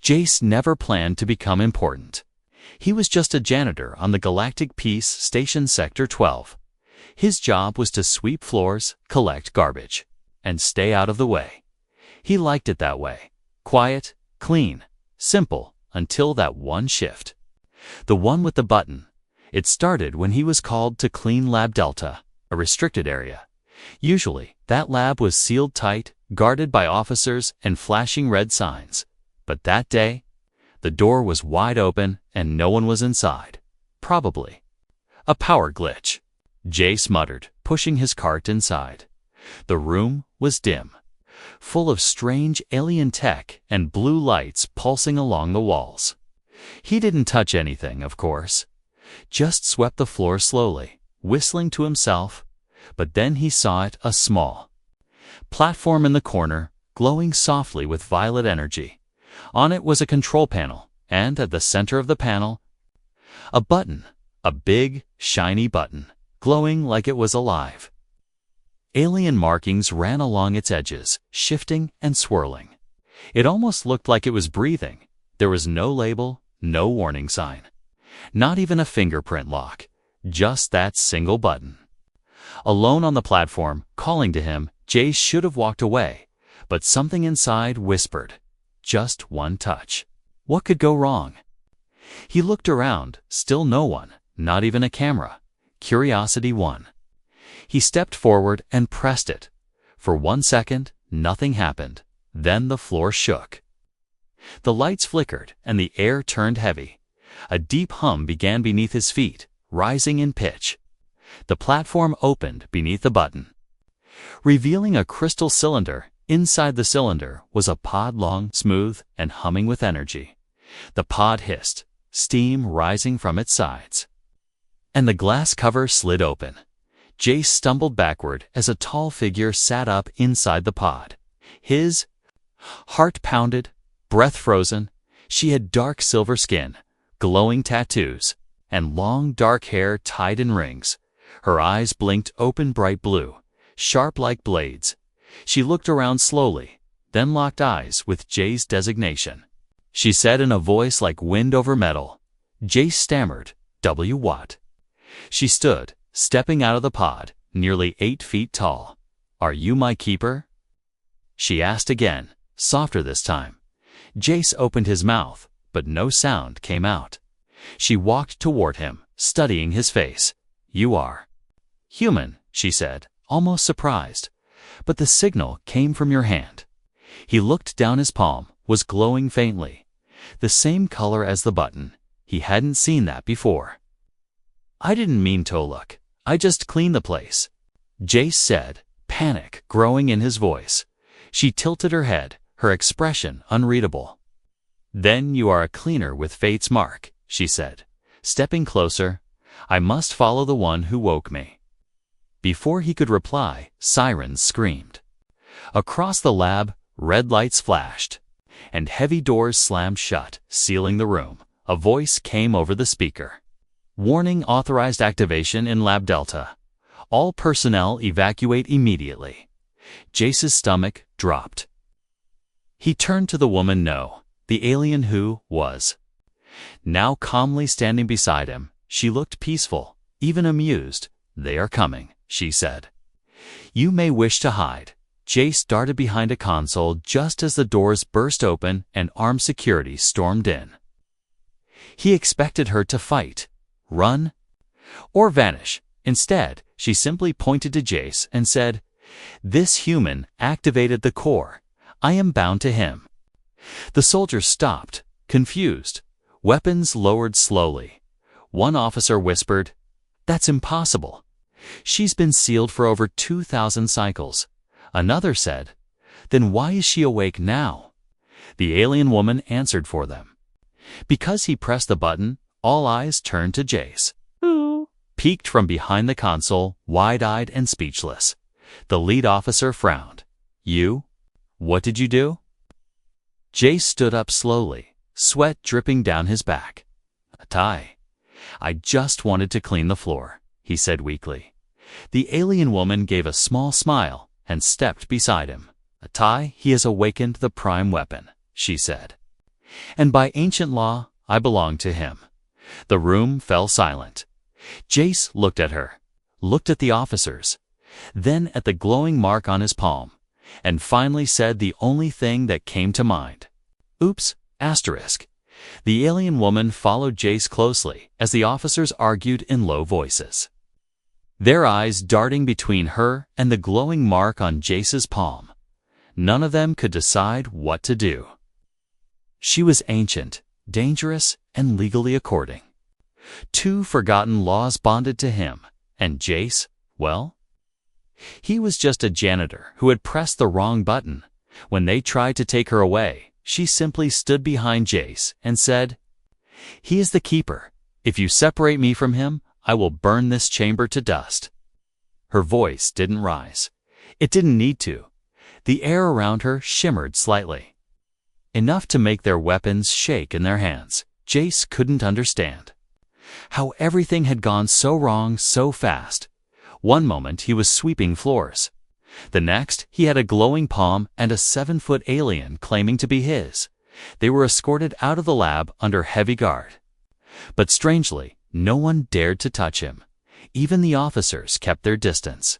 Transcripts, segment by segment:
Jace never planned to become important. He was just a janitor on the Galactic Peace Station Sector 12. His job was to sweep floors, collect garbage, and stay out of the way. He liked it that way. Quiet, clean, simple, until that one shift. The one with the button. It started when he was called to clean Lab Delta, a restricted area. Usually, that lab was sealed tight, guarded by officers and flashing red signs. But that day, the door was wide open and no one was inside. Probably a power glitch, Jace muttered, pushing his cart inside. The room was dim, full of strange alien tech and blue lights pulsing along the walls. He didn't touch anything, of course, just swept the floor slowly, whistling to himself. But then he saw it, a small platform in the corner, glowing softly with violet energy. On it was a control panel, and at the center of the panel, a button, a big, shiny button, glowing like it was alive. Alien markings ran along its edges, shifting and swirling. It almost looked like it was breathing. There was no label, no warning sign, not even a fingerprint lock, just that single button. Alone on the platform, calling to him, Jace should have walked away, but something inside whispered, just one touch. What could go wrong? He looked around, still no one, not even a camera. Curiosity won. He stepped forward and pressed it. For 1 second, nothing happened. Then the floor shook. The lights flickered and the air turned heavy. A deep hum began beneath his feet, rising in pitch. The platform opened beneath the button, revealing a crystal cylinder. Inside the cylinder was a pod, long, smooth, and humming with energy. The pod hissed, steam rising from its sides. And the glass cover slid open. Jace stumbled backward as a tall figure sat up inside the pod. His heart pounded, breath frozen. She had dark silver skin, glowing tattoos, and long dark hair tied in rings. Her eyes blinked open bright blue, sharp like blades. She looked around slowly, then locked eyes with Jay's designation. She said in a voice like wind over metal. Jace stammered, "W what?" She stood, stepping out of the pod, nearly 8 feet tall. "Are you my keeper?" She asked again, softer this time. Jace opened his mouth, but no sound came out. She walked toward him, studying his face. "You are human," she said, almost surprised. "But the signal came from your hand." He looked down. His palm was glowing faintly, the same color as the button. He hadn't seen that before. "I didn't mean to look. I just cleaned the place," Jace said, panic growing in his voice. She tilted her head, her expression unreadable. "Then you are a cleaner with fate's mark," she said, stepping closer. "I must follow the one who woke me." Before he could reply, sirens screamed. Across the lab, red lights flashed, and heavy doors slammed shut, sealing the room. A voice came over the speaker. "Warning, authorized activation in Lab Delta. All personnel evacuate immediately." Jace's stomach dropped. He turned to the woman, the alien who was now calmly standing beside him. She looked peaceful, even amused. "They are coming," she said. "You may wish to hide." Jace darted behind a console just as the doors burst open and armed security stormed in. He expected her to fight, run, or vanish. Instead, she simply pointed to Jace and said, "This human activated the core. I am bound to him." The soldiers stopped, confused, weapons lowered slowly. One officer whispered, "That's impossible. She's been sealed for over 2,000 cycles." Another said, "Then why is she awake now?" The alien woman answered for them. Because he pressed the button, all eyes turned to Jace, who peeked from behind the console, wide-eyed and speechless. The lead officer frowned. "You? What did you do?" Jace stood up slowly, sweat dripping down his back. "I just wanted to clean the floor," he said weakly. The alien woman gave a small smile and stepped beside him. "He has awakened the prime weapon," she said. And by ancient law, I belong to him. The room fell silent. Jace looked at her, looked at the officers, then at the glowing mark on his palm, and finally said the only thing that came to mind. Oops, asterisk. The alien woman followed Jace closely as the officers argued in low voices, their eyes darting between her and the glowing mark on Jace's palm. None of them could decide what to do. She was ancient, dangerous, and legally according. 2 forgotten laws bonded to him, and Jace, well, he was just a janitor who had pressed the wrong button. When they tried to take her away, she simply stood behind Jace and said, "He is the keeper. If you separate me from him, I will burn this chamber to dust." Her voice didn't rise. It didn't need to. The air around her shimmered slightly, enough to make their weapons shake in their hands. Jace couldn't understand how everything had gone so wrong so fast. One moment he was sweeping floors. The next he had a glowing palm and a 7-foot alien claiming to be his. They were escorted out of the lab under heavy guard. But strangely, no one dared to touch him. Even the officers kept their distance,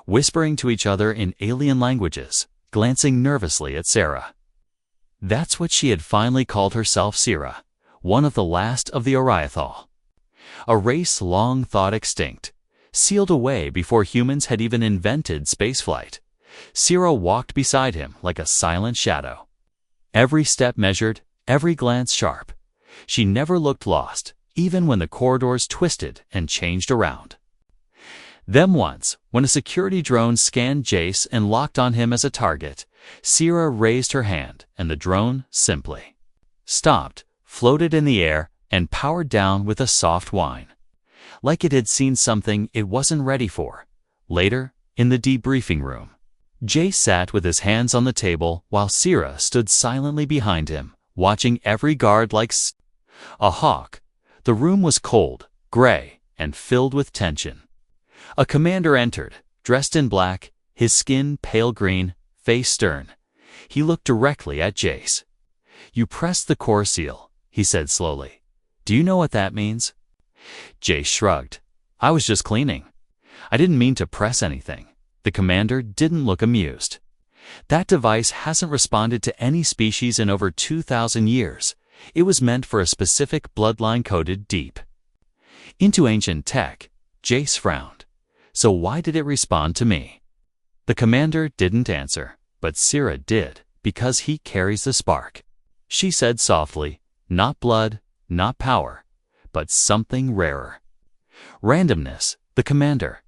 whispering to each other in alien languages, glancing nervously at Sarah. That's what she had finally called herself, Sira, one of the last of the Oriathal. A race long thought extinct, sealed away before humans had even invented spaceflight. Sira walked beside him like a silent shadow. Every step measured, every glance sharp. She never looked lost, even when the corridors twisted and changed around. Then once, when a security drone scanned Jace and locked on him as a target, Sira raised her hand and the drone simply stopped, floated in the air, and powered down with a soft whine, like it had seen something it wasn't ready for. Later, in the debriefing room, Jace sat with his hands on the table while Sira stood silently behind him, watching every guard like a hawk. The room was cold, gray, and filled with tension. A commander entered, dressed in black, his skin pale green, face stern. He looked directly at Jace. "You pressed the core seal," he said slowly. "Do you know what that means?" Jace shrugged. "I was just cleaning. I didn't mean to press anything." The commander didn't look amused. "That device hasn't responded to any species in over 2,000 years. It was meant for a specific bloodline coded deep into ancient tech." Jace frowned. "So why did it respond to me?" The commander didn't answer, but Sira did, because he carries the spark. She said softly, "Not blood, not power, but something rarer. Randomness." The commander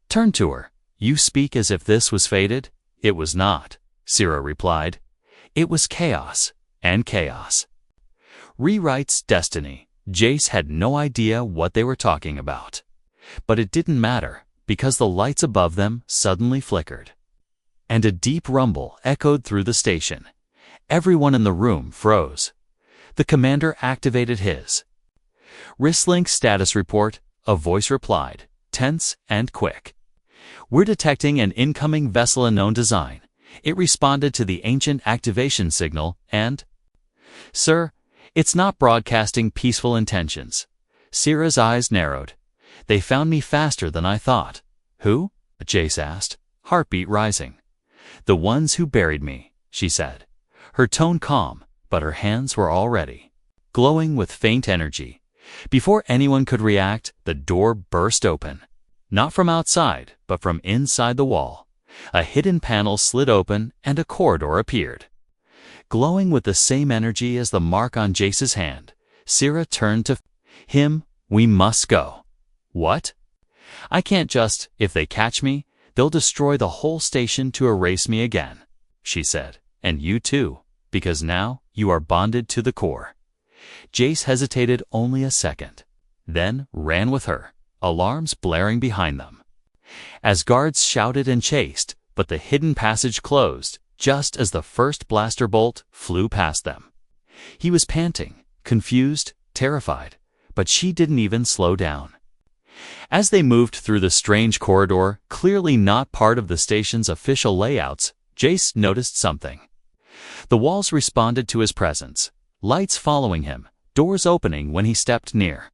turned to her. "You speak as if this was fated." "It was not," Sira replied. "It was chaos, and chaos rewrites destiny." Jace had no idea what they were talking about. But it didn't matter, because the lights above them suddenly flickered, and a deep rumble echoed through the station. Everyone in the room froze. The commander activated his wristlink status report. A voice replied, tense and quick. "We're detecting an incoming vessel unknown design." It responded to the ancient activation signal and, "Sir, it's not broadcasting peaceful intentions." Sira's eyes narrowed. "They found me faster than I thought." "Who?" Jace asked, heartbeat rising. "The ones who buried me," she said, her tone calm, but her hands were already glowing with faint energy. Before anyone could react, the door burst open. Not from outside, but from inside the wall. A hidden panel slid open and a corridor appeared. Glowing with the same energy as the mark on Jace's hand, Sira turned to him. "We must go." "What?" "I can't just, if they catch me, they'll destroy the whole station to erase me again," she said. "And you too, because now you are bonded to the core." Jace hesitated only a second, then ran with her, alarms blaring behind them, as guards shouted and chased, but the hidden passage closed just as the first blaster bolt flew past them. He was panting, confused, terrified, but she didn't even slow down. As they moved through the strange corridor, clearly not part of the station's official layouts, Jace noticed something. The walls responded to his presence, lights following him, doors opening when he stepped near.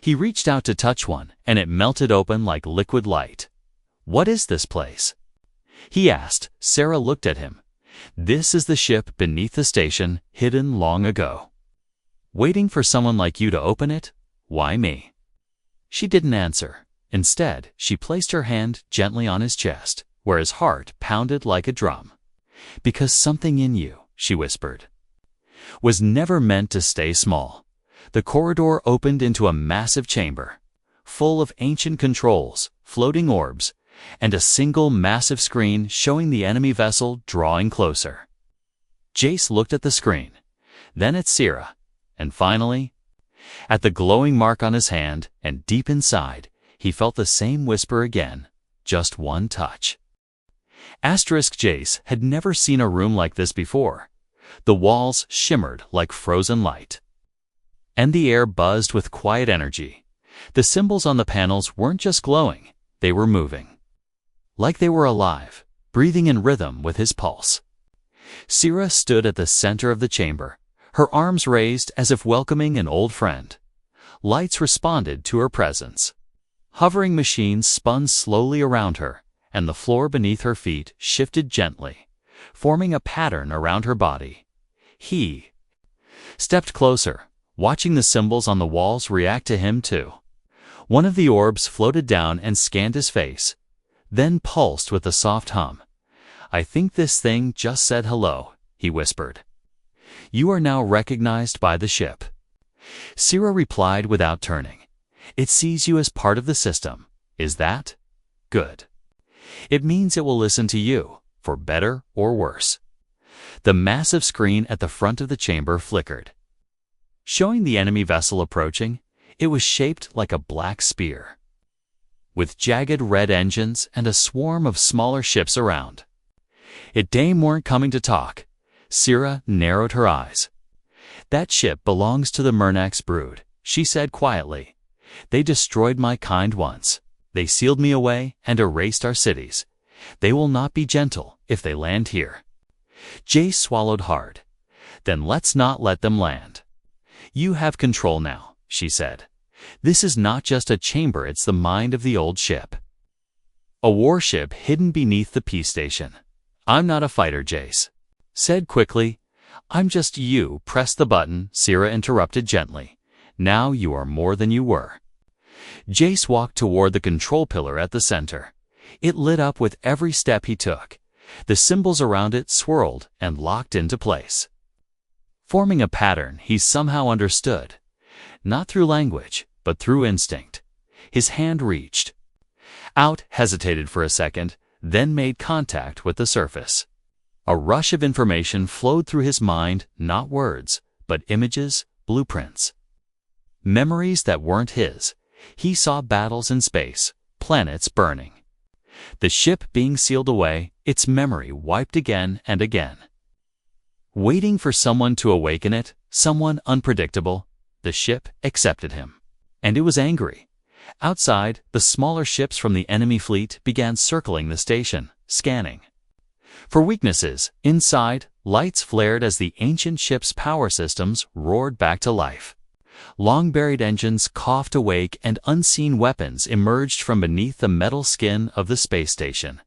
He reached out to touch one, and it melted open like liquid light. "What is this place?" he asked. Sarah looked at him. "This is the ship beneath the station, hidden long ago." "Waiting for someone like you to open it? Why me?" She didn't answer. Instead, she placed her hand gently on his chest, where his heart pounded like a drum. "Because something in you," she whispered, "was never meant to stay small." The corridor opened into a massive chamber, full of ancient controls, floating orbs, and a single massive screen showing the enemy vessel drawing closer. Jace looked at the screen, then at Sierra, and finally, at the glowing mark on his hand, and deep inside, he felt the same whisper again, just one touch. Jace had never seen a room like this before. The walls shimmered like frozen light, and the air buzzed with quiet energy. The symbols on the panels weren't just glowing, they were moving. Like they were alive, breathing in rhythm with his pulse. Sierra stood at the center of the chamber, her arms raised as if welcoming an old friend. Lights responded to her presence. Hovering machines spun slowly around her, and the floor beneath her feet shifted gently, forming a pattern around her body. He stepped closer, watching the symbols on the walls react to him too. One of the orbs floated down and scanned his face, then pulsed with a soft hum. "I think this thing just said hello," he whispered. "You are now recognized by the ship." Sierra replied without turning. "It sees you as part of the system. Is that good? It means it will listen to you, for better or worse." The massive screen at the front of the chamber flickered, showing the enemy vessel approaching. It was shaped like a black spear, with jagged red engines and a swarm of smaller ships around. They weren't coming to talk. Sierra narrowed her eyes. "That ship belongs to the Murnax brood," she said quietly. "They destroyed my kind once. They sealed me away and erased our cities. They will not be gentle if they land here." Jace swallowed hard. "Then let's not let them land." "You have control now," she said. "This is not just a chamber, it's the mind of the old ship." A warship hidden beneath the peace station. "I'm not a fighter," Jace said quickly. "I'm just you." "Press the button," Sierra interrupted gently. "Now you are more than you were." Jace walked toward the control pillar at the center. It lit up with every step he took. The symbols around it swirled and locked into place, forming a pattern he somehow understood, not through language, but through instinct. His hand reached out, hesitated for a second, then made contact with the surface. A rush of information flowed through his mind, not words, but images, blueprints, memories that weren't his. He saw battles in space, planets burning, the ship being sealed away, its memory wiped again and again, waiting for someone to awaken it, someone unpredictable. The ship accepted him, and it was angry. Outside, the smaller ships from the enemy fleet began circling the station, scanning for weaknesses. Inside, lights flared as the ancient ship's power systems roared back to life. Long-buried engines coughed awake and unseen weapons emerged from beneath the metal skin of the space station.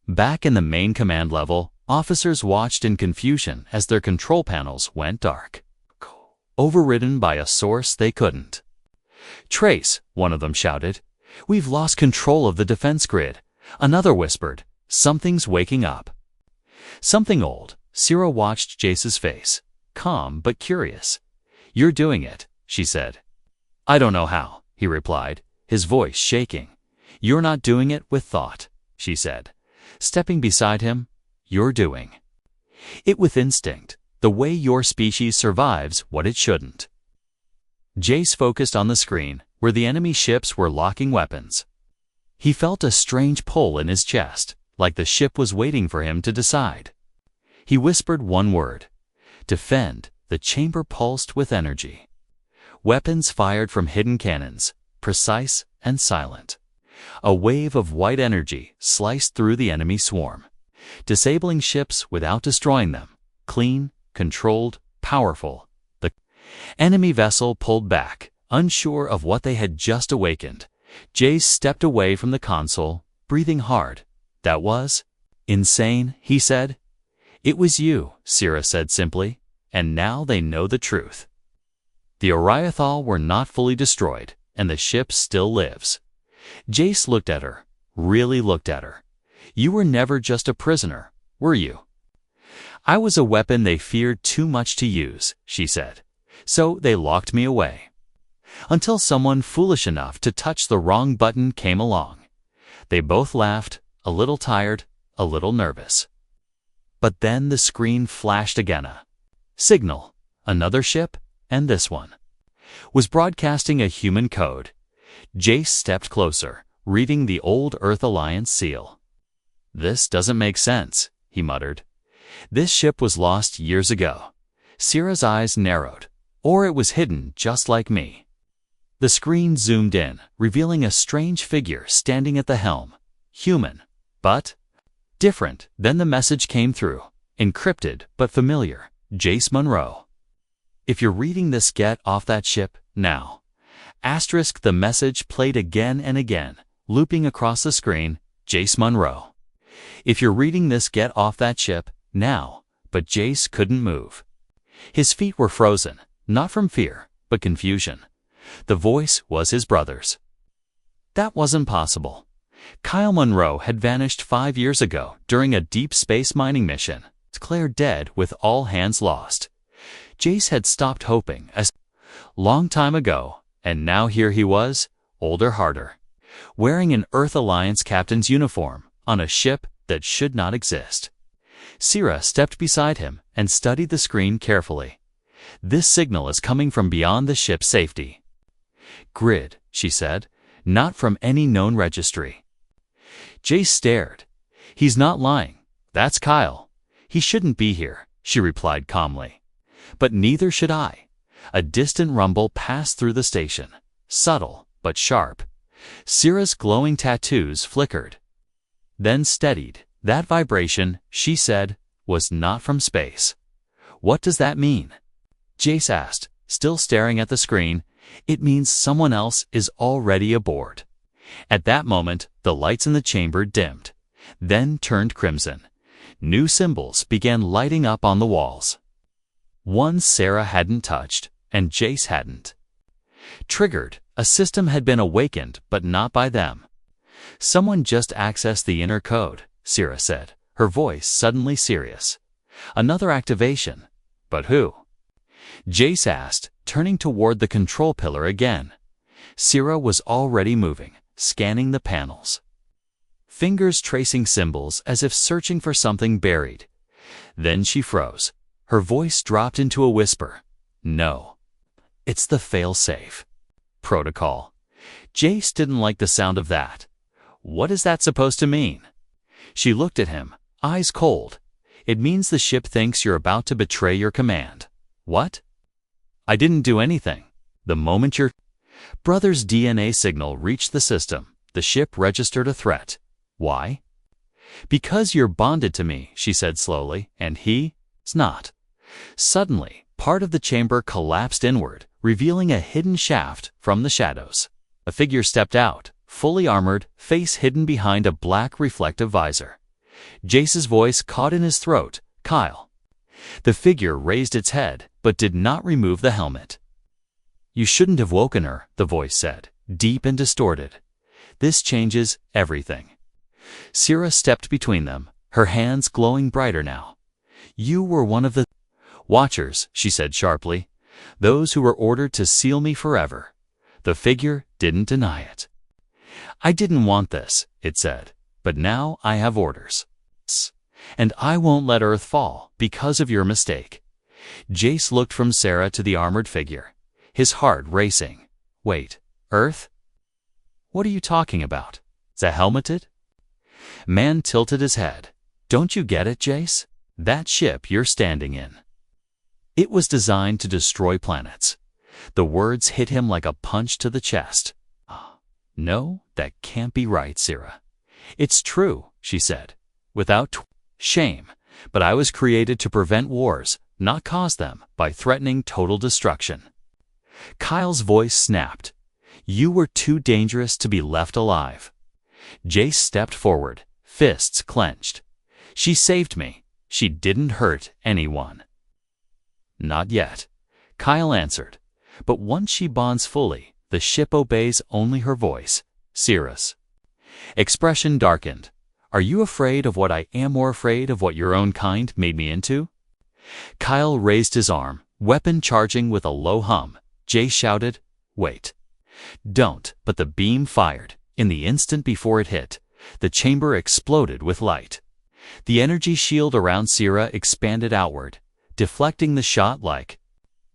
Back in the main command level, officers watched in confusion as their control panels went dark, overridden by a source they couldn't trace. One of them shouted, "We've lost control of the defense grid." Another whispered, "Something's waking up." Something old. Sierra watched Jace's face, calm but curious. "You're doing it," she said. "I don't know how," he replied, his voice shaking. "You're not doing it with thought," she said, stepping beside him. "You're doing it with instinct, the way your species survives what it shouldn't." Jace focused on the screen, where the enemy ships were locking weapons. He felt a strange pull in his chest, like the ship was waiting for him to decide. He whispered one word: "Defend." The chamber pulsed with energy. Weapons fired from hidden cannons, precise and silent. A wave of white energy sliced through the enemy swarm, disabling ships without destroying them. Clean, controlled, powerful. The enemy vessel pulled back, unsure of what they had just awakened. Jace stepped away from the console, breathing hard. "That was insane," he said. "It was you," Sira said simply, "and now they know the truth." The Oriathal were not fully destroyed, and the ship still lives. Jace looked at her, really looked at her. "You were never just a prisoner, were you?" "I was a weapon they feared too much to use," she said. "So they locked me away. Until someone foolish enough to touch the wrong button came along." They both laughed, a little tired, a little nervous. But then the screen flashed again. A signal, another ship, and this one was broadcasting a human code. Jace stepped closer, reading the old Earth Alliance seal. "This doesn't make sense," he muttered. "This ship was lost years ago." Sira's eyes narrowed. "Or it was hidden just like me." The screen zoomed in, revealing a strange figure standing at the helm. Human, but different. Then the message came through, encrypted but familiar. "Jace Monroe. If you're reading this, get off that ship, now." Asterisk. The message played again and again, looping across the screen. "Jace Monroe. If you're reading this, get off that ship, now." But Jace couldn't move. His feet were frozen, not from fear, but confusion. The voice was his brother's. That wasn't possible. Kyle Monroe had vanished 5 years ago during a deep space mining mission, declared dead with all hands lost. Jace had stopped hoping a long time ago, and now here he was, older, harder, wearing an Earth Alliance captain's uniform on a ship that should not exist. Sira stepped beside him and studied the screen carefully. "This signal is coming from beyond the ship's safety grid," she said, "not from any known registry." Jace stared. "He's not lying. That's Kyle. He shouldn't be here," she replied calmly. "But neither should I." A distant rumble passed through the station, subtle but sharp. Sira's glowing tattoos flickered, then steadied. "That vibration," she said, "was not from space." "What does that mean?" Jace asked, still staring at the screen. "It means someone else is already aboard." At that moment, the lights in the chamber dimmed, then turned crimson. New symbols began lighting up on the walls. Ones Sara hadn't touched, and Jace hadn't. Triggered, a system had been awakened, but not by them. "Someone just accessed the inner code," Sira said, her voice suddenly serious. "Another activation. But who?" Jace asked, turning toward the control pillar again. Sira was already moving, scanning the panels, fingers tracing symbols as if searching for something buried. Then she froze. Her voice dropped into a whisper. "No. It's the fail-safe protocol." Jace didn't like the sound of that. "What is that supposed to mean?" She looked at him, eyes cold. "It means the ship thinks you're about to betray your command." "What?" "I didn't do anything. The moment your brother's DNA signal reached the system, the ship registered a threat." "Why?" "Because you're bonded to me," she said slowly, "and he's not." Suddenly, part of the chamber collapsed inward, revealing a hidden shaft from the shadows. A figure stepped out, fully armored, face hidden behind a black reflective visor. Jace's voice caught in his throat. "Kyle." The figure raised its head, but did not remove the helmet. "You shouldn't have woken her," the voice said, deep and distorted. "This changes everything." Sira stepped between them, her hands glowing brighter now. "You were one of the Watchers," she said sharply. "Those who were ordered to seal me forever." The figure didn't deny it. "I didn't want this," it said, "but now I have orders. And I won't let Earth fall because of your mistake." Jace looked from Sara to the armored figure, his heart racing. "Wait, Earth? What are you talking about? The helmeted?" Man tilted his head. "Don't you get it, Jace? That ship you're standing in, it was designed to destroy planets." The words hit him like a punch to the chest. "No, that can't be right, Sira." "It's true," she said, without shame. "But I was created to prevent wars, not cause them, by threatening total destruction. Kyle's voice snapped. You were too dangerous to be left alive. Jace stepped forward, fists clenched. She saved me. She didn't hurt anyone. Not yet, Kyle answered. But once she bonds fully, the ship obeys only her voice. Cirrus. Expression darkened. Are you afraid of what I am or afraid of what your own kind made me into? Kyle raised his arm, weapon charging with a low hum. Jace shouted, Wait. Don't, but the beam fired. In the instant before it hit, the chamber exploded with light. The energy shield around Sierra expanded outward, deflecting the shot like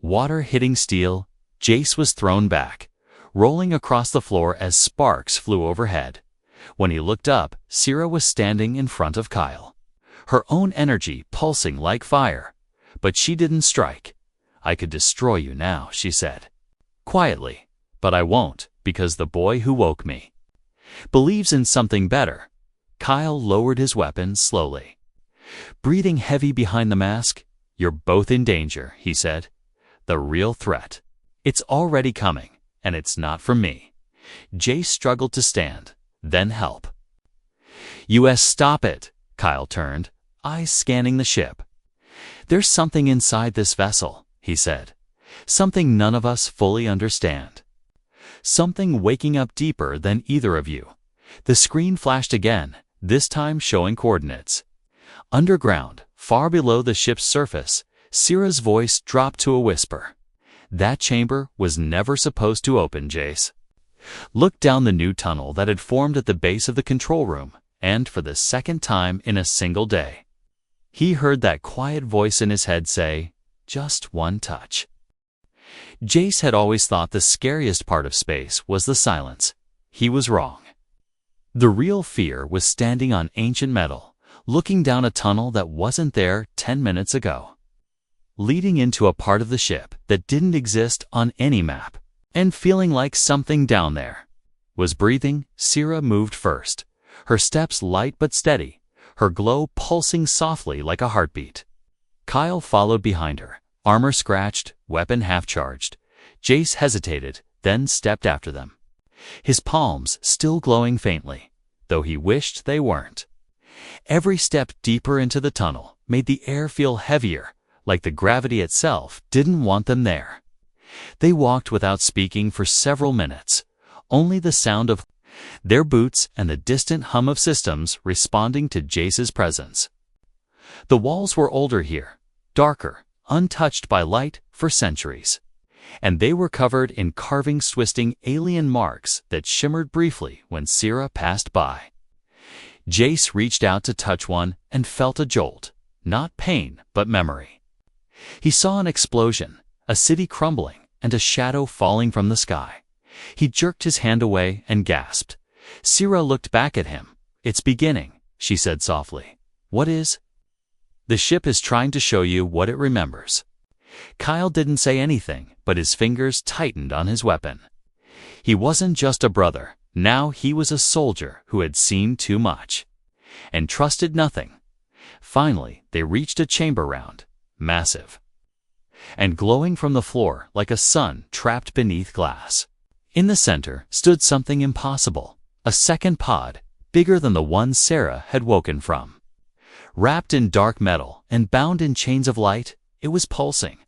water hitting steel. Jace was thrown back, rolling across the floor as sparks flew overhead. When he looked up, Sierra was standing in front of Kyle, her own energy pulsing like fire. But she didn't strike. I could destroy you now, she said. Quietly. But I won't, because the boy who woke me believes in something better. Kyle lowered his weapon slowly. Breathing heavy behind the mask, you're both in danger, he said. The real threat. It's already coming, and it's not from me. Jace struggled to stand, then help. US, stop it. Kyle turned, eyes scanning the ship. There's something inside this vessel, he said. Something none of us fully understand. Something waking up deeper than either of you. The screen flashed again, this time showing coordinates. Underground, far below the ship's surface, Sierra's voice dropped to a whisper. That chamber was never supposed to open, Jace. Look down the new tunnel that had formed at the base of the control room, and for the second time in a single day, he heard that quiet voice in his head say, just one touch. Jace had always thought the scariest part of space was the silence. He was wrong. The real fear was standing on ancient metal, looking down a tunnel that wasn't there 10 minutes ago, leading into a part of the ship that didn't exist on any map, and feeling like something down there was breathing. Sierra moved first, her steps light but steady, her glow pulsing softly like a heartbeat. Kyle followed behind her, armor scratched, weapon half-charged. Jace hesitated, then stepped after them, his palms still glowing faintly, though he wished they weren't. Every step deeper into the tunnel made the air feel heavier, like the gravity itself didn't want them there. They walked without speaking for several minutes, only the sound of their boots and the distant hum of systems responding to Jace's presence. The walls were older here, darker, untouched by light for centuries, and they were covered in carvings twisting alien marks that shimmered briefly when Sierra passed by. Jace reached out to touch one and felt a jolt, not pain but memory. He saw an explosion, a city crumbling, and a shadow falling from the sky. He jerked his hand away and gasped. Sierra looked back at him. It's beginning, she said softly. What is? The ship is trying to show you what it remembers. Kyle didn't say anything, but his fingers tightened on his weapon. He wasn't just a brother. Now he was a soldier who had seen too much and trusted nothing. Finally, they reached a chamber round, massive, and glowing from the floor like a sun trapped beneath glass. In the center stood something impossible, a second pod, bigger than the one Sarah had woken from. Wrapped in dark metal and bound in chains of light, it was pulsing,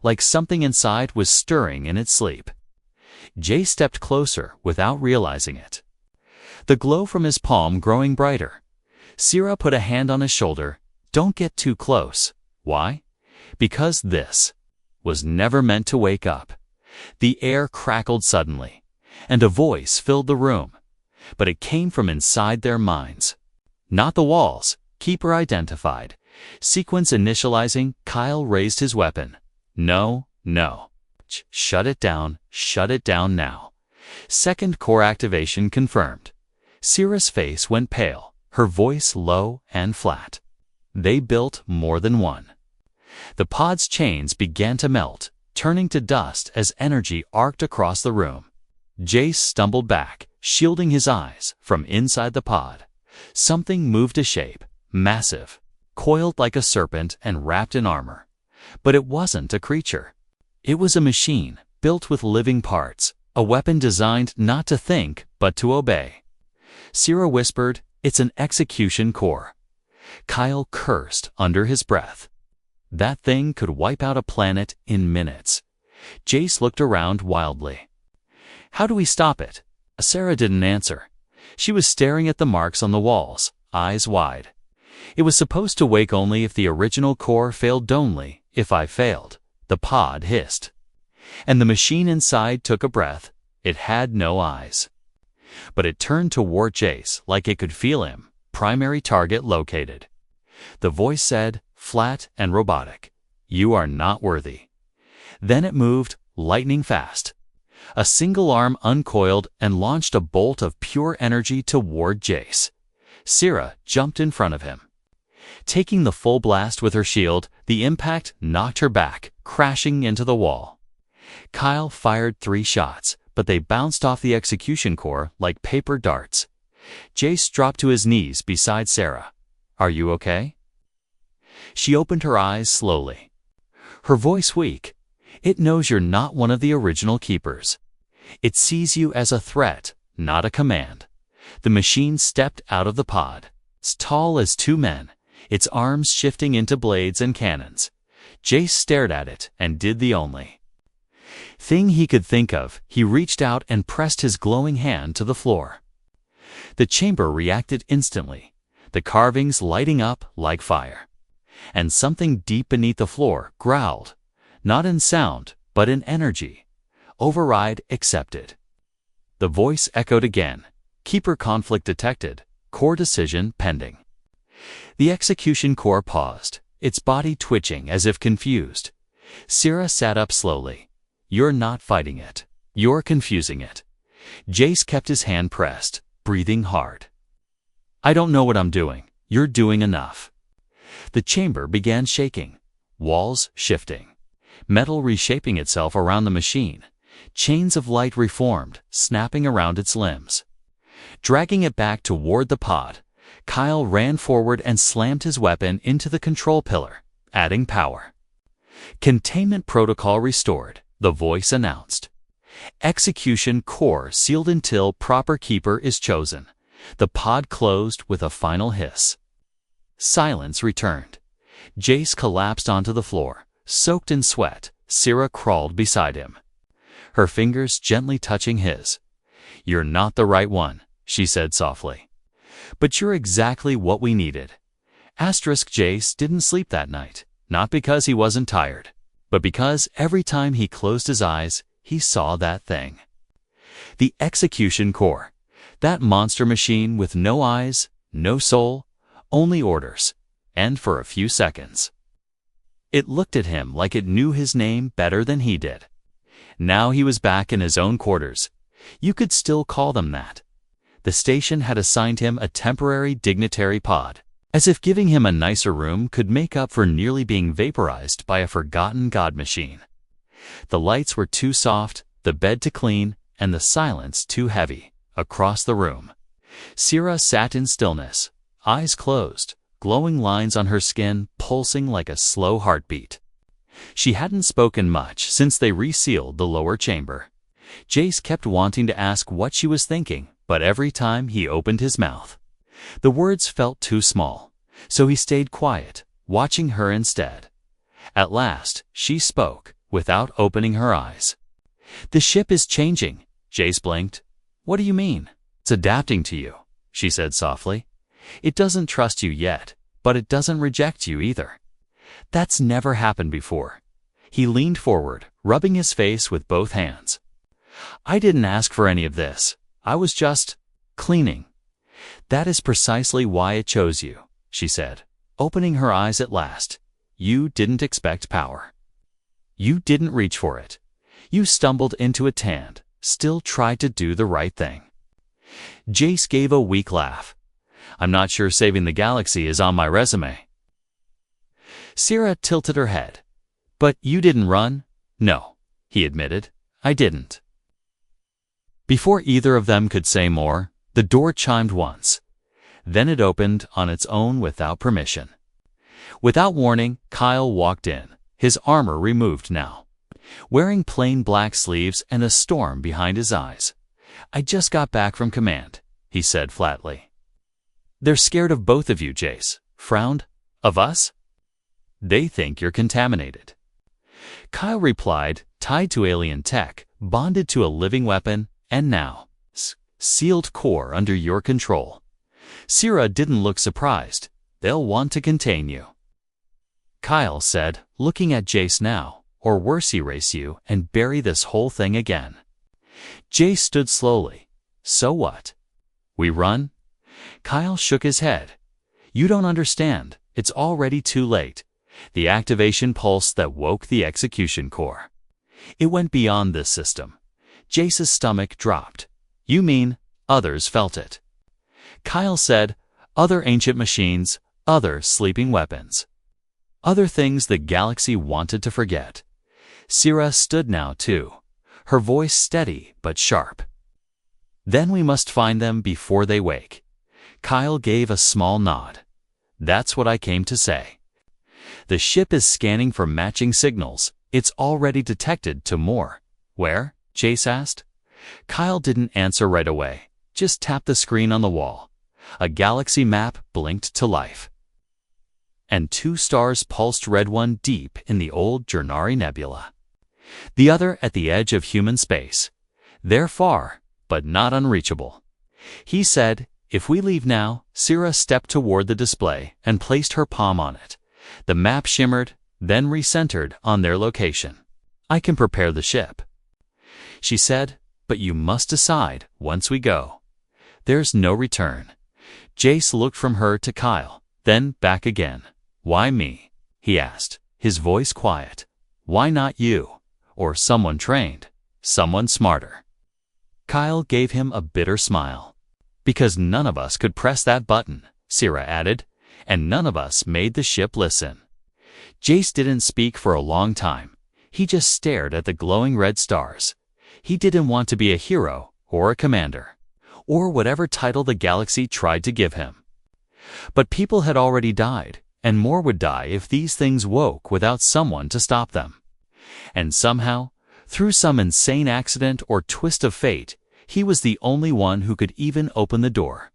like something inside was stirring in its sleep. Jay stepped closer without realizing it, the glow from his palm growing brighter. Sierra put a hand on his shoulder. Don't get too close. Why? Because this was never meant to wake up. The air crackled suddenly, and a voice filled the room, but it came from inside their minds. Not the walls, Keeper identified. Sequence initializing. Kyle raised his weapon. No, no. Shut it down now. Second core activation confirmed. Sierra's face went pale, her voice low and flat. They built more than one. The pod's chains began to melt, turning to dust as energy arced across the room. Jace stumbled back, shielding his eyes from inside the pod. Something moved to shape, massive, coiled like a serpent and wrapped in armor. But it wasn't a creature. It was a machine, built with living parts, a weapon designed not to think, but to obey. Sierra whispered, "It's an execution core." Kyle cursed under his breath. That thing could wipe out a planet in minutes. Jace looked around wildly. "How do we stop it?" Sarah didn't answer. She was staring at the marks on the walls, eyes wide. "It was supposed to wake only if the original core failed, only if I failed," the pod hissed. And the machine inside took a breath. It had no eyes. But it turned toward Jace like it could feel him. Primary target located. The voice said, flat and robotic, "You are not worthy." Then it moved, lightning fast. A single arm uncoiled and launched a bolt of pure energy toward Jace. Sierra jumped in front of him. Taking the full blast with her shield, the impact knocked her back, crashing into the wall. Kyle fired 3 shots, but they bounced off the execution core like paper darts. Jace dropped to his knees beside Sarah. "Are you okay?" She opened her eyes slowly. Her voice weak. "It knows you're not one of the original keepers. It sees you as a threat, not a command." The machine stepped out of the pod, as tall as 2 men, its arms shifting into blades and cannons. Jace stared at it and did the only thing he could think of. He reached out and pressed his glowing hand to the floor. The chamber reacted instantly, the carvings lighting up like fire. And something deep beneath the floor growled, not in sound, but in energy. "Override accepted." The voice echoed again. "Keeper conflict detected. Core decision pending." The execution core paused, its body twitching as if confused. Sierra sat up slowly. "You're not fighting it. You're confusing it." Jace kept his hand pressed, breathing hard. "I don't know what I'm doing. You're doing enough." The chamber began shaking, walls shifting, metal reshaping itself around the machine. Chains of light reformed, snapping around its limbs. Dragging it back toward the pod, Kyle ran forward and slammed his weapon into the control pillar, adding power. "Containment protocol restored," the voice announced. "Execution core sealed until proper keeper is chosen." The pod closed with a final hiss. Silence returned. Jace collapsed onto the floor, soaked in sweat. Sierra crawled beside him, her fingers gently touching his. "You're not the right one," she said softly. "But you're exactly what we needed." Jace didn't sleep that night, not because he wasn't tired, but because every time he closed his eyes, he saw that thing. The execution core, that monster machine with no eyes, no soul, only orders, and for a few seconds. It looked at him like it knew his name better than he did. Now he was back in his own quarters. You could still call them that. The station had assigned him a temporary dignitary pod, as if giving him a nicer room could make up for nearly being vaporized by a forgotten god machine. The lights were too soft, the bed too clean, and the silence too heavy. Across the room, Sierra sat in stillness, eyes closed, glowing lines on her skin pulsing like a slow heartbeat. She hadn't spoken much since they resealed the lower chamber. Jace kept wanting to ask what she was thinking, but every time he opened his mouth, the words felt too small, so he stayed quiet, watching her instead. At last, she spoke, without opening her eyes. "The ship is changing," Jace blinked. "What do you mean?" "It's adapting to you," she said softly. "It doesn't trust you yet, but it doesn't reject you either." That's never happened before. He leaned forward, rubbing his face with both hands. "I didn't ask for any of this. I was just cleaning." "That is precisely why it chose you," she said, opening her eyes at last. "You didn't expect power. You didn't reach for it. You stumbled into it and still tried to do the right thing." Jace gave a weak laugh. "I'm not sure saving the galaxy is on my resume." Sierra tilted her head. "But you didn't run?" "No," he admitted. "I didn't." Before either of them could say more, the door chimed once. Then it opened on its own without permission. Without warning, Kyle walked in, his armor removed now, wearing plain black sleeves and a storm behind his eyes. "I just got back from command," he said flatly. "They're scared of both of you," Jace frowned. "Of us?" "They think you're contaminated." Kyle replied, "Tied to alien tech, bonded to a living weapon, and now, sealed core under your control. Syrah didn't look surprised. They'll want to contain you." Kyle said, looking at Jace now, "Or worse, erase you and bury this whole thing again." Jace stood slowly. "So what? We run?" Kyle shook his head. "You don't understand. It's already too late." The activation pulse that woke the execution core. It went beyond this system. Jace's stomach dropped. "You mean, others felt it?" Kyle said, "Other ancient machines, other sleeping weapons. Other things the galaxy wanted to forget." Syrah stood now too, her voice steady but sharp. "Then we must find them before they wake." Kyle gave a small nod. "That's what I came to say." "The ship is scanning for matching signals. It's already detected to more." "Where?" Jace asked. Kyle didn't answer right away, just tapped the screen on the wall. A galaxy map blinked to life. And 2 stars pulsed red, one deep in the old Jernari Nebula, the other at the edge of human space. "They're far, but not unreachable." He said, "If we leave now." Syrah stepped toward the display and placed her palm on it. The map shimmered, then recentered on their location. "I can prepare the ship," she said, "but you must decide once we go. There's no return." Jace looked from her to Kyle, then back again. "Why me?" he asked, his voice quiet. "Why not you? Or someone trained, someone smarter?" Kyle gave him a bitter smile. "Because none of us could press that button," Syrah added, "and none of us made the ship listen." Jace didn't speak for a long time. He just stared at the glowing red stars. He didn't want to be a hero or a commander, or whatever title the galaxy tried to give him. But people had already died, and more would die if these things woke without someone to stop them. And somehow, through some insane accident or twist of fate, he was the only one who could even open the door.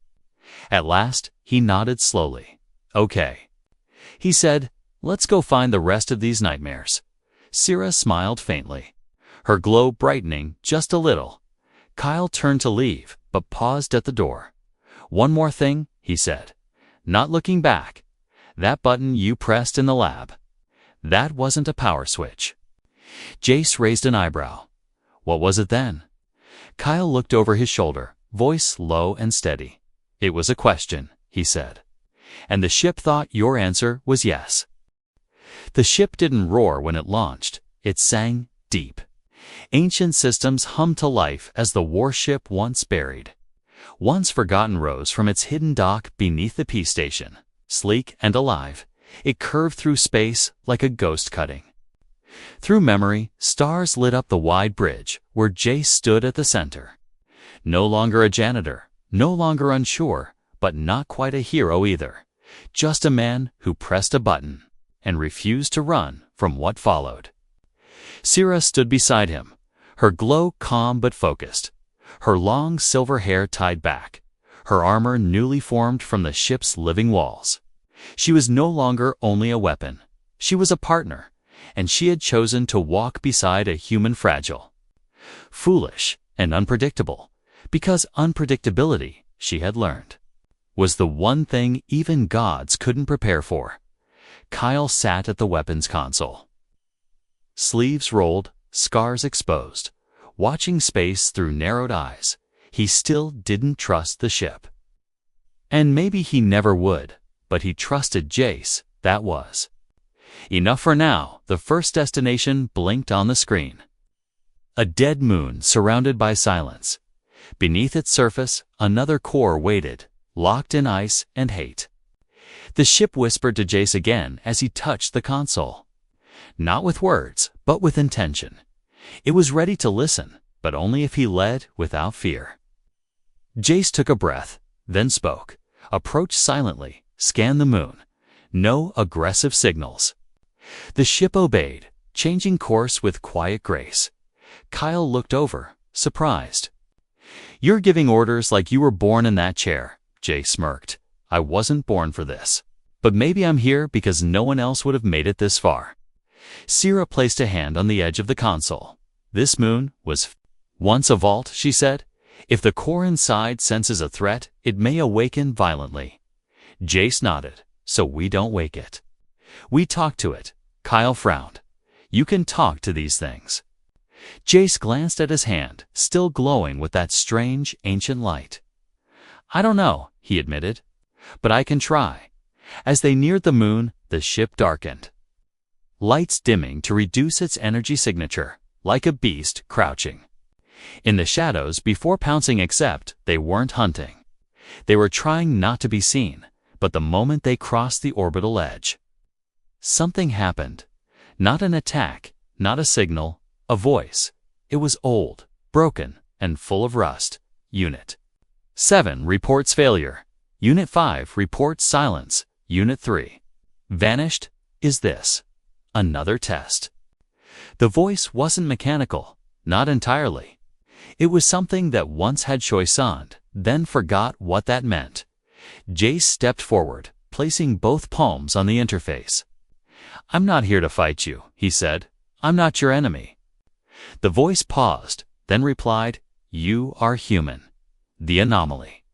At last, he nodded slowly. "Okay." He said, "Let's go find the rest of these nightmares." Syrah smiled faintly, her glow brightening just a little. Kyle turned to leave, but paused at the door. "One more thing," he said, not looking back. "That button you pressed in the lab. That wasn't a power switch." Jace raised an eyebrow. "What was it then?" Kyle looked over his shoulder, voice low and steady. "It was a question," he said. "And the ship thought your answer was yes." The ship didn't roar when it launched. It sang deep. Ancient systems hummed to life as the warship once buried, once forgotten, rose from its hidden dock beneath the peace station. Sleek and alive, it curved through space like a ghost cutting. Through memory, stars lit up the wide bridge where Jace stood at the center. No longer a janitor, no longer unsure, but not quite a hero either. Just a man who pressed a button and refused to run from what followed. Syrah stood beside him, her glow calm but focused, her long silver hair tied back, her armor newly formed from the ship's living walls. She was no longer only a weapon. She was a partner, and she had chosen to walk beside a human fragile, foolish, and unpredictable, because unpredictability, she had learned, was the one thing even gods couldn't prepare for. Kyle sat at the weapons console, sleeves rolled, scars exposed, watching space through narrowed eyes. He still didn't trust the ship. And maybe he never would, but he trusted Jace, that was enough for now. The first destination blinked on the screen. A dead moon surrounded by silence. Beneath its surface, another core waited, locked in ice and hate. The ship whispered to Jace again as he touched the console. Not with words, but with intention. It was ready to listen, but only if he led without fear. Jace took a breath, then spoke, approached silently, scanned the moon. No aggressive signals. The ship obeyed, changing course with quiet grace. Kyle looked over, surprised. "You're giving orders like you were born in that chair," Jay smirked. "I wasn't born for this. But maybe I'm here because no one else would have made it this far." Sierra placed a hand on the edge of the console. "This moon was once a vault," she said. "If the core inside senses a threat, it may awaken violently." Jace nodded. "So we don't wake it. We talk to it." Kyle frowned. "You can talk to these things." Jace glanced at his hand, still glowing with that strange, ancient light. "I don't know," he admitted, "but I can try." As they neared the moon, the ship darkened, lights dimming to reduce its energy signature, like a beast crouching in the shadows before pouncing, except they weren't hunting. They were trying not to be seen, but the moment they crossed the orbital edge, something happened. Not an attack, not a signal, a voice. It was old, broken, and full of rust. Unit 7 reports failure. Unit 5 reports silence. Unit 3 vanished. Is this another test? The voice wasn't mechanical, not entirely. It was something that once had choisant, then forgot what that meant. Jace stepped forward, placing both palms on the interface. "I'm not here to fight you," he said. "I'm not your enemy." The voice paused, then replied, "You are human. The anomaly.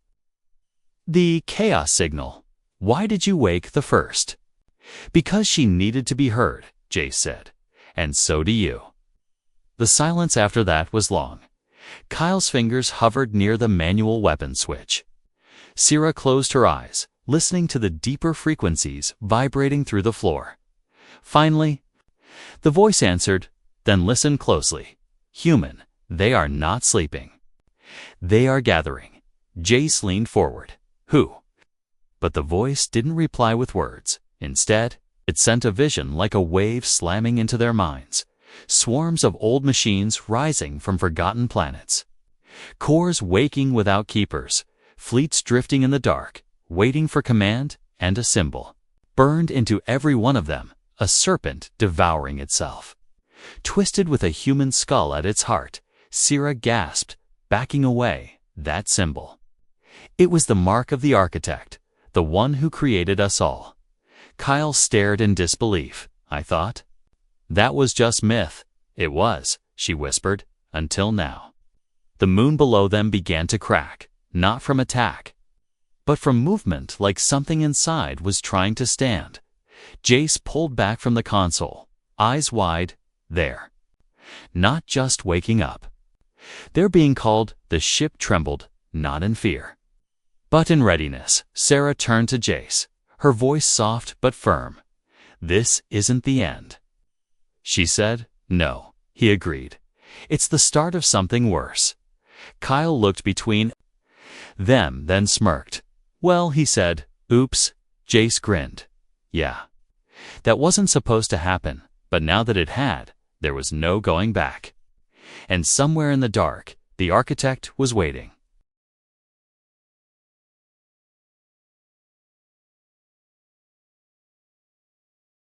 The chaos signal. Why did you wake the first?" "Because she needed to be heard," Jace said. "And so do you." The silence after that was long. Kyle's fingers hovered near the manual weapon switch. Sierra closed her eyes, listening to the deeper frequencies vibrating through the floor. Finally, the voice answered, "Then listen closely. Human, they are not sleeping. They are gathering." Jace leaned forward. "Who?" But the voice didn't reply with words. Instead, it sent a vision like a wave slamming into their minds. Swarms of old machines rising from forgotten planets. Cores waking without keepers. Fleets drifting in the dark, waiting for command and a symbol. Burned into every one of them, a serpent devouring itself. Twisted with a human skull at its heart, Sierra gasped, backing away. That symbol. It was the mark of the architect, the one who created us all. Kyle stared in disbelief. "I thought that was just myth." "It was," she whispered, "until now." The moon below them began to crack, not from attack, but from movement, like something inside was trying to stand. Jace pulled back from the console, eyes wide. There. Not just waking up. They're being called. The ship trembled, not in fear, but in readiness. Sarah turned to Jace, her voice soft but firm. "This isn't the end," she said. "No," he agreed. "It's the start of something worse." Kyle looked between them, then smirked. "Well," he said. "Oops." Jace grinned. "Yeah. That wasn't supposed to happen, but now that it had, there was no going back." And somewhere in the dark, the architect was waiting.